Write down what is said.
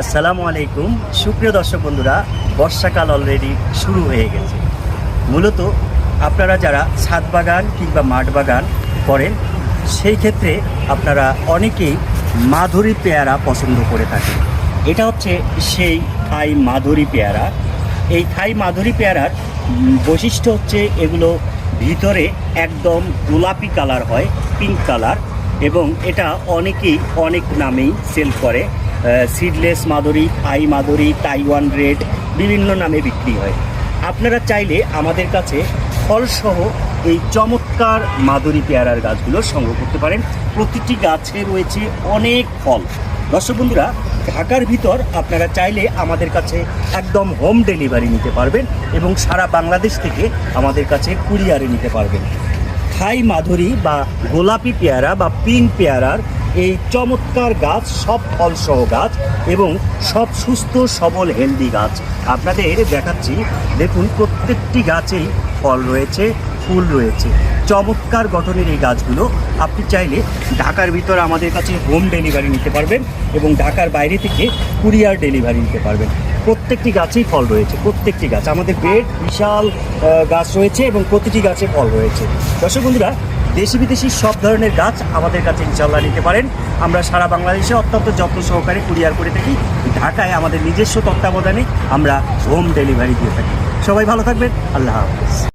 আসসালামু আলাইকুম। সুপ্রিয় দর্শক বন্ধুরা, বর্ষাকাল অলরেডি শুরু হয়ে গেছে। মূলত আপনারা যারা ছাদ বাগান কিংবা মাঠ বাগান করেন, সেই ক্ষেত্রে আপনারা অনেকেই মাধুরী পেয়ারা পছন্দ করে থাকেন। এটা হচ্ছে সেই থাই মাধুরী পেয়ারা। এই থাই মাধুরী পেয়ারার বৈশিষ্ট্য হচ্ছে এগুলো ভিতরে একদম গোলাপি কালার হয়, পিঙ্ক কালার, এবং এটা অনেকেই অনেক নামেই সেল করে। সিডলেস মাধুরী, থাই মাধুরী, তাইওয়ান রেড, বিভিন্ন নামে বিক্রি হয়। আপনারা চাইলে আমাদের কাছে ফলসহ এই চমৎকার মাধুরী পেয়ারার গাছগুলো সংগ্রহ করতে পারেন। প্রতিটি গাছে রয়েছে অনেক ফল। দর্শক বন্ধুরা, ঢাকার ভিতর আপনারা চাইলে আমাদের কাছে একদম হোম ডেলিভারি নিতে পারবেন এবং সারা বাংলাদেশ থেকে আমাদের কাছে কুরিয়ারে নিতে পারবেন। থাই মাধুরী বা গোলাপি পেয়ারা বা পিঙ্ক পেয়ারার এই চমৎকার গাছ, সব ফলসহ গাছ এবং সব সুস্থ সবল হেলদি গাছ আপনাদের দেখাচ্ছি। দেখুন, প্রত্যেকটি গাছেই ফল রয়েছে, ফুল রয়েছে। চমৎকার গঠনের এই গাছগুলো আপনি চাইলে ঢাকার ভিতর আমাদের কাছে হোম ডেলিভারি নিতে পারবেন এবং ঢাকার বাইরে থেকে কুরিয়ার ডেলিভারি নিতে পারবেন। প্রত্যেকটি গাছেই ফল রয়েছে, প্রত্যেকটি গাছ। আমাদের বেড বিশাল গাছ রয়েছে এবং প্রতিটি গাছে ফল রয়েছে। দর্শক বন্ধুরা, দেশি বিদেশি সব ধরনের গাছ আমাদের কাছে ইনশাল্লাহ নিতে পারেন। আমরা সারা বাংলাদেশে অত্যন্ত যত্ন সহকারে কুরিয়ার করে থাকি। ঢাকায় আমাদের নিজস্ব তত্ত্বাবধানে আমরা হোম ডেলিভারি দিয়ে থাকি। সবাই ভালো থাকবেন। আল্লাহ হাফেজ।